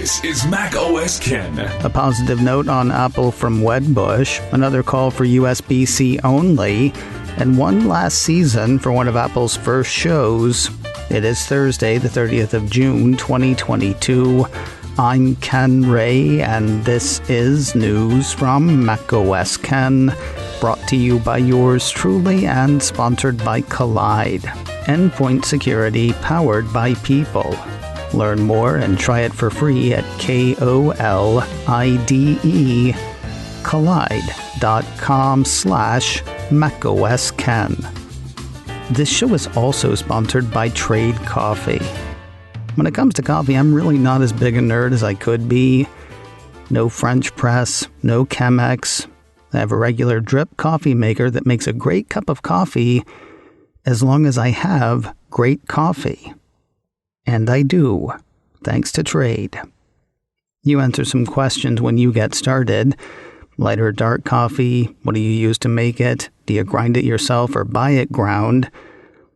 This is Mac OS Ken. A positive note on Apple from Wedbush, another call for USB-C only, and one last season for one of Apple's first shows. It is Thursday, the 30th of June, 2022. I'm Ken Ray, and this is news from Mac OS Ken, brought to you by yours truly and sponsored by Collide. Endpoint security powered by people. Learn more and try it for free at KOLIDE collide.com/macOSKen. This show is also sponsored by Trade Coffee. When it comes to coffee, I'm really not as big a nerd as I could be. No French press, no Chemex. I have a regular drip coffee maker that makes a great cup of coffee as long as I have great coffee. And I do, thanks to Trade. You answer some questions when you get started. Light or dark coffee? What do you use to make it? Do you grind it yourself or buy it ground?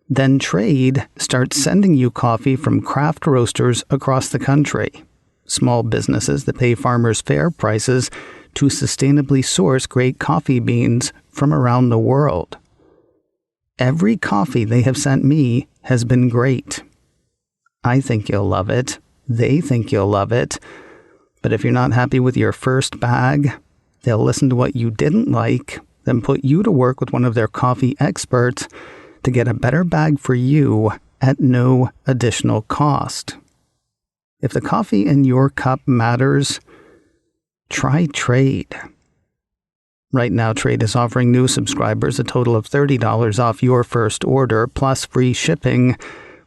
Then Trade starts sending you coffee from craft roasters across the country. Small businesses that pay farmers fair prices to sustainably source great coffee beans from around the world. Every coffee they have sent me has been great. I think you'll love it. They think you'll love it. But if you're not happy with your first bag, they'll listen to what you didn't like, then put you to work with one of their coffee experts to get a better bag for you at no additional cost. If the coffee in your cup matters, try Trade. Right now, Trade is offering new subscribers a total of $30 off your first order plus free shipping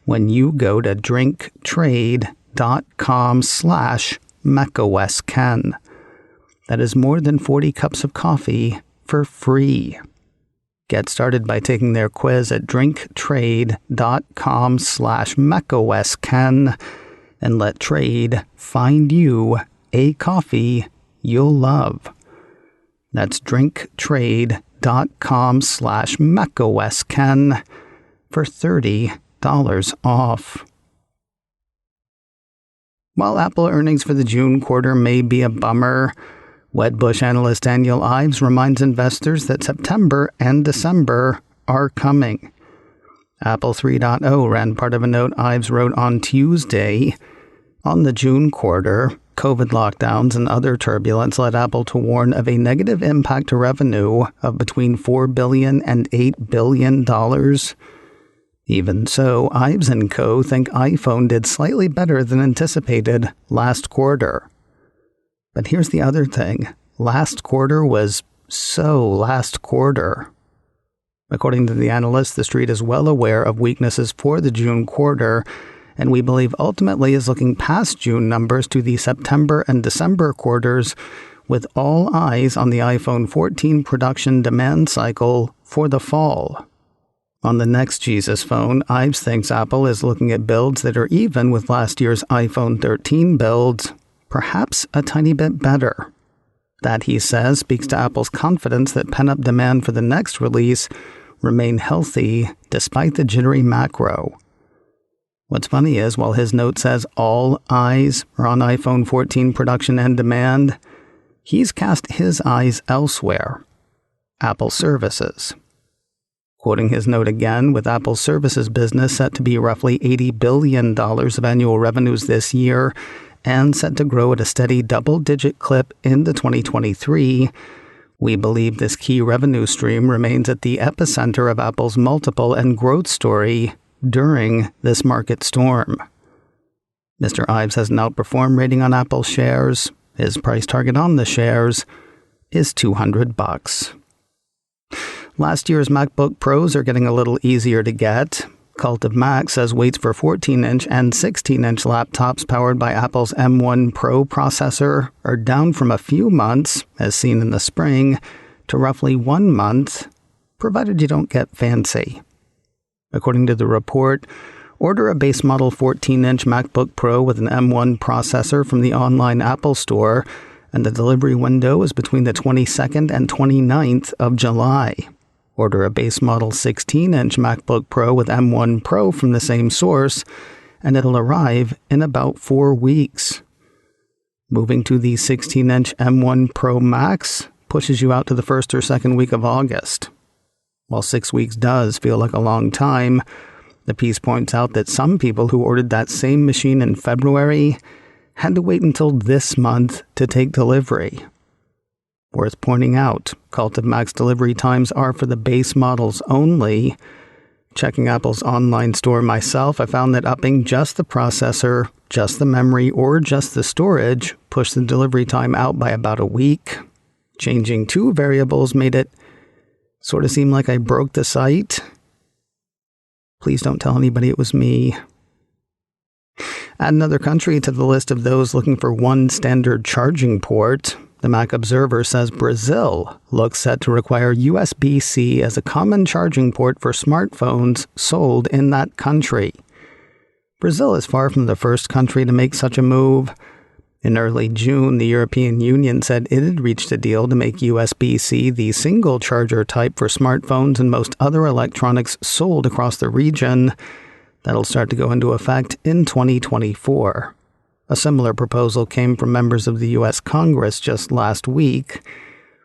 when you go to drinktrade.com/macOSKen. That is more than 40 cups of coffee for free. Get started by taking their quiz at drinktrade.com/macOSKen and let Trade find you a coffee you'll love. That's drinktrade.com/macOSKen for $30 off. While Apple earnings for the June quarter may be a bummer, Wedbush analyst Daniel Ives reminds investors that September and December are coming. Apple 3.0 ran part of a note Ives wrote on Tuesday. On the June quarter, COVID lockdowns and other turbulence led Apple to warn of a negative impact to revenue of between $4 billion and $8 billion. Even so, Ives & Co. think iPhone did slightly better than anticipated last quarter. But here's the other thing. Last quarter was so last quarter. According to the analysts, the street is well aware of weaknesses for the June quarter, and we believe ultimately is looking past June numbers to the September and December quarters, with all eyes on the iPhone 14 production demand cycle for the fall. On the next Jesus phone, Ives thinks Apple is looking at builds that are even with last year's iPhone 13 builds, perhaps a tiny bit better. That, he says, speaks to Apple's confidence that pent-up demand for the next release remain healthy despite the jittery macro. What's funny is, while his note says all eyes are on iPhone 14 production and demand, he's cast his eyes elsewhere. Apple Services. Quoting his note again, with Apple's services business set to be roughly $80 billion of annual revenues this year and set to grow at a steady double-digit clip into 2023, we believe this key revenue stream remains at the epicenter of Apple's multiple and growth story during this market storm. Mr. Ives has an outperform rating on Apple shares. His price target on the shares is $200. Last year's MacBook Pros are getting a little easier to get. Cult of Mac says waits for 14-inch and 16-inch laptops powered by Apple's M1 Pro processor are down from a few months, as seen in the spring, to roughly 1 month, provided you don't get fancy. According to the report, order a base model 14-inch MacBook Pro with an M1 processor from the online Apple Store, and the delivery window is between the 22nd and 29th of July. Order a base model 16-inch MacBook Pro with M1 Pro from the same source, and it'll arrive in about 4 weeks. Moving to the 16-inch M1 Pro Max pushes you out to the first or second week of August. While 6 weeks does feel like a long time, the piece points out that some people who ordered that same machine in February had to wait until this month to take delivery. Worth pointing out, Cult of Max delivery times are for the base models only. Checking Apple's online store myself, I found that upping just the processor, just the memory, or just the storage pushed the delivery time out by about a week. Changing two variables made it sort of seem like I broke the site. Please don't tell anybody it was me. Add another country to the list of those looking for one standard charging port. The Mac Observer says Brazil looks set to require USB-C as a common charging port for smartphones sold in that country. Brazil is far from the first country to make such a move. In early June, the European Union said it had reached a deal to make USB-C the single charger type for smartphones and most other electronics sold across the region. That'll start to go into effect in 2024. A similar proposal came from members of the U.S. Congress just last week.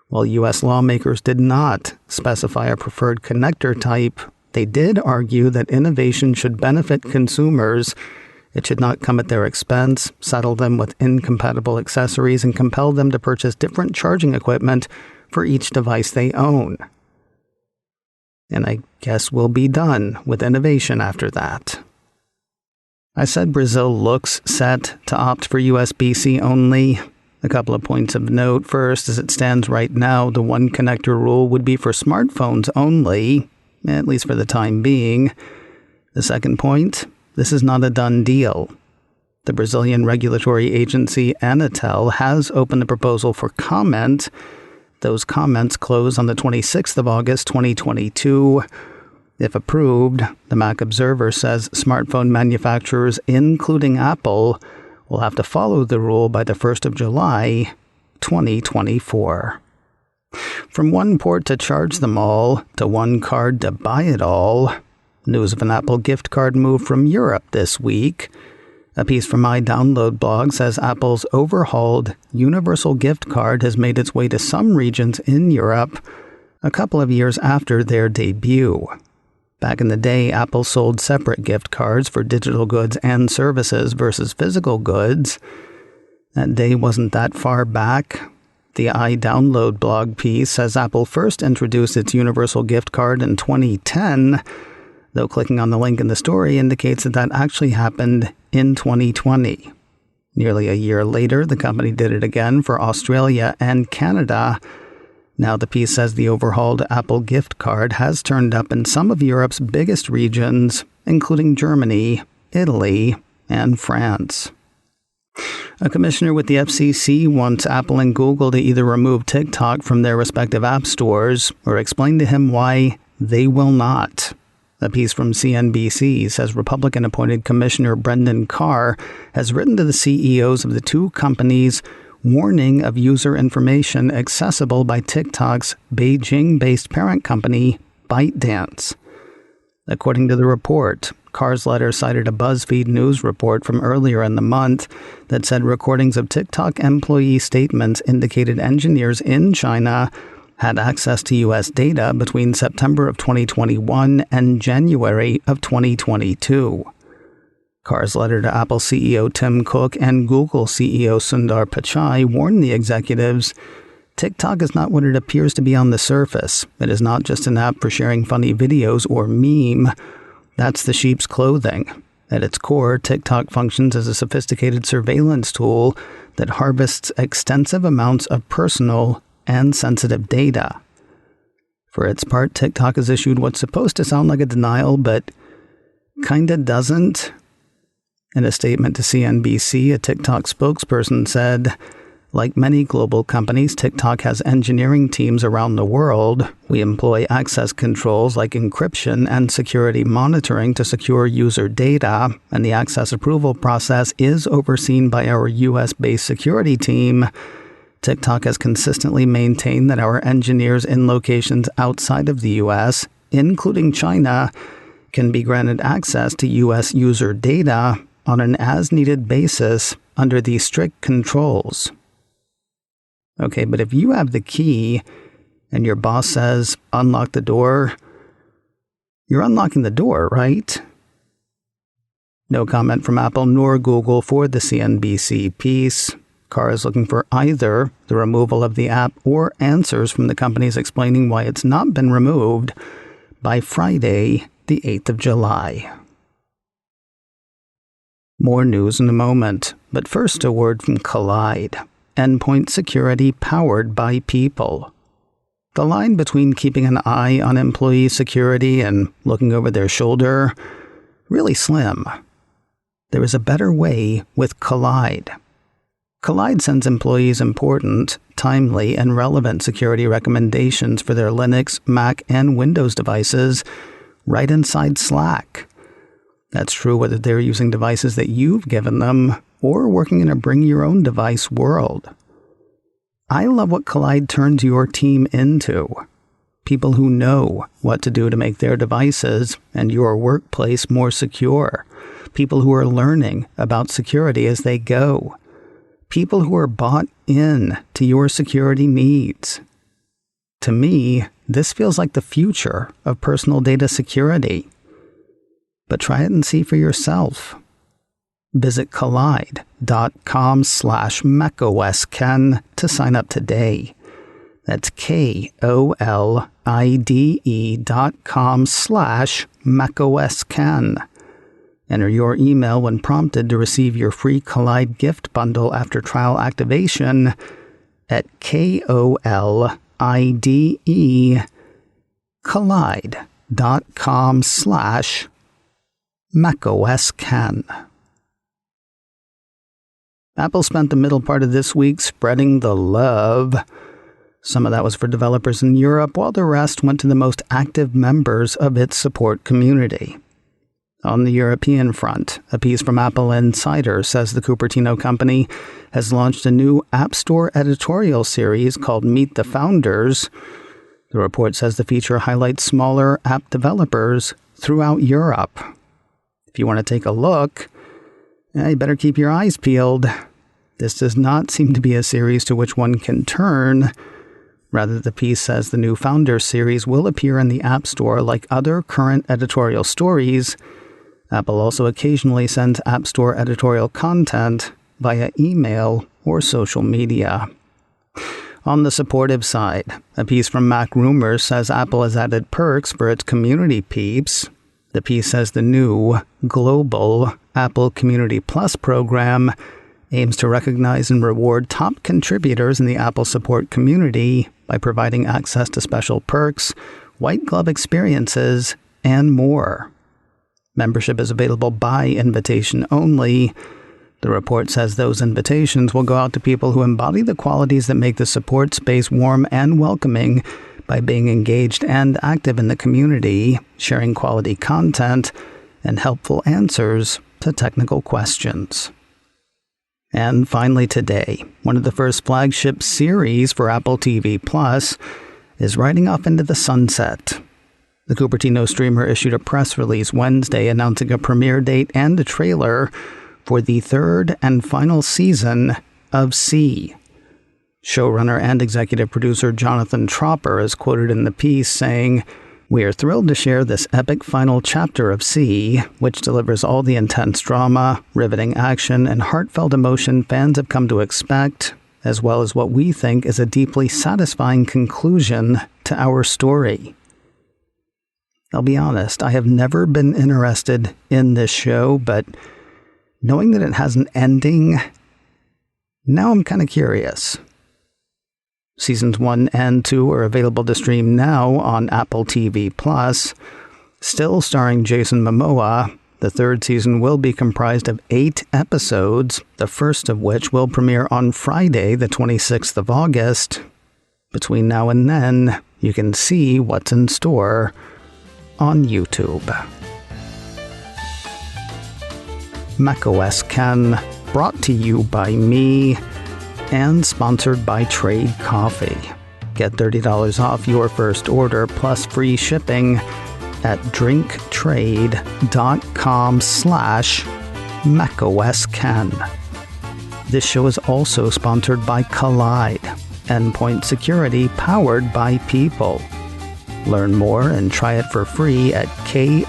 While U.S. lawmakers did not specify a preferred connector type, they did argue that innovation should benefit consumers. It should not come at their expense, saddle them with incompatible accessories, and compel them to purchase different charging equipment for each device they own. And I guess we'll be done with innovation after that. I said Brazil looks set to opt for USB-C only. A couple of points of note. First, as it stands right now, the one connector rule would be for smartphones only, at least for the time being. The second point, this is not a done deal. The Brazilian regulatory agency Anatel has opened the proposal for comment. Those comments close on the 26th of August, 2022. If approved, the Mac Observer says smartphone manufacturers, including Apple, will have to follow the rule by the 1st of July, 2024. From one port to charge them all, to one card to buy it all. News of an Apple gift card move from Europe this week. A piece from my download blog says Apple's overhauled universal gift card has made its way to some regions in Europe a couple of years after their debut. Back in the day, Apple sold separate gift cards for digital goods and services versus physical goods. That day wasn't that far back. The iDownload blog piece says Apple first introduced its universal gift card in 2010, though clicking on the link in the story indicates that actually happened in 2020. Nearly a year later, the company did it again for Australia and Canada. Now the piece says the overhauled Apple gift card has turned up in some of Europe's biggest regions, including Germany, Italy, and France. A commissioner with the FCC wants Apple and Google to either remove TikTok from their respective app stores or explain to him why they will not. A piece from CNBC says Republican-appointed Commissioner Brendan Carr has written to the CEOs of the two companies warning of user information accessible by TikTok's Beijing-based parent company, ByteDance. According to the report, Carr's letter cited a BuzzFeed News report from earlier in the month that said recordings of TikTok employee statements indicated engineers in China had access to U.S. data between September of 2021 and January of 2022. Carr's letter to Apple CEO Tim Cook and Google CEO Sundar Pichai warned the executives, TikTok is not what it appears to be on the surface. It is not just an app for sharing funny videos or meme. That's the sheep's clothing. At its core, TikTok functions as a sophisticated surveillance tool that harvests extensive amounts of personal and sensitive data. For its part, TikTok has issued what's supposed to sound like a denial, but kinda doesn't. In a statement to CNBC, a TikTok spokesperson said, like many global companies, TikTok has engineering teams around the world. We employ access controls like encryption and security monitoring to secure user data, and the access approval process is overseen by our US-based security team. TikTok has consistently maintained that our engineers in locations outside of the US, including China, can be granted access to US user data on an as-needed basis under these strict controls. Okay, but if you have the key and your boss says, unlock the door, you're unlocking the door, right? No comment from Apple nor Google for the CNBC piece. Carr is looking for either the removal of the app or answers from the companies explaining why it's not been removed by Friday, the 8th of July. More news in a moment, but first a word from Collide, endpoint security powered by people. The line between keeping an eye on employee security and looking over their shoulder, really slim. There is a better way with Collide. Collide sends employees important, timely, and relevant security recommendations for their Linux, Mac, and Windows devices right inside Slack. That's true whether they're using devices that you've given them or working in a bring-your-own-device world. I love what Collide turns your team into. People who know what to do to make their devices and your workplace more secure. People who are learning about security as they go. People who are bought in to your security needs. To me, this feels like the future of personal data security. But try it and see for yourself. Visit collide.com/macOSKen to sign up today. That's KOLIDE.com/macOSKen. Enter your email when prompted to receive your free Collide gift bundle after trial activation at collide.com/macOSKen. Apple spent the middle part of this week spreading the love. Some of that was for developers in Europe, while the rest went to the most active members of its support community. On the European front, a piece from Apple Insider says the Cupertino company has launched a new App Store editorial series called Meet the Founders. The report says the feature highlights smaller app developers throughout Europe. If you want to take a look, you better keep your eyes peeled. This does not seem to be a series to which one can turn. Rather, the piece says the new Founders series will appear in the App Store like other current editorial stories. Apple also occasionally sends App Store editorial content via email or social media. On the supportive side, a piece from Mac Rumors says Apple has added perks for its community peeps. The piece says the new global Apple Community Plus program aims to recognize and reward top contributors in the Apple support community by providing access to special perks, white glove experiences, and more. Membership is available by invitation only. The report says those invitations will go out to people who embody the qualities that make the support space warm and welcoming by being engaged and active in the community, sharing quality content, and helpful answers to technical questions. And finally today, one of the first flagship series for Apple TV Plus is riding off into the sunset. The Cupertino streamer issued a press release Wednesday announcing a premiere date and a trailer for the third and final season of C. Showrunner and executive producer Jonathan Tropper is quoted in the piece saying, "We are thrilled to share this epic final chapter of C, which delivers all the intense drama, riveting action, and heartfelt emotion fans have come to expect, as well as what we think is a deeply satisfying conclusion to our story." I'll be honest, I have never been interested in this show, but knowing that it has an ending, now I'm kind of curious. Seasons 1 and 2 are available to stream now on Apple TV Plus. Still starring Jason Momoa, the third season will be comprised of 8 episodes, the first of which will premiere on Friday, the 26th of August. Between now and then, you can see what's in store on YouTube. macOS Ken, brought to you by me and sponsored by Trade Coffee. Get $30 off your first order plus free shipping at drinktrade.com/macOSKen. This show is also sponsored by Collide, endpoint security powered by people. Learn more and try it for free at KOLIDE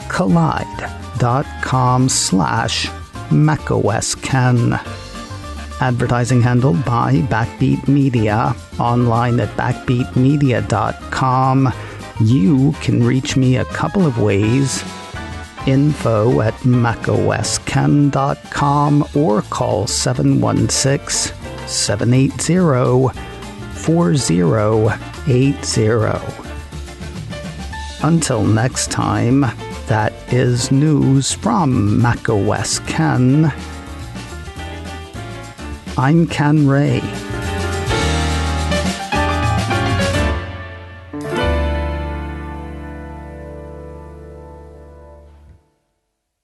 collide.com/macOSKen. Advertising handled by Backbeat Media, online at backbeatmedia.com. You can reach me a couple of ways. info@macosken.com or call 716-780-4080. Until next time, that is news from macOS Ken. I'm Ken Ray.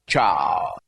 Ciao.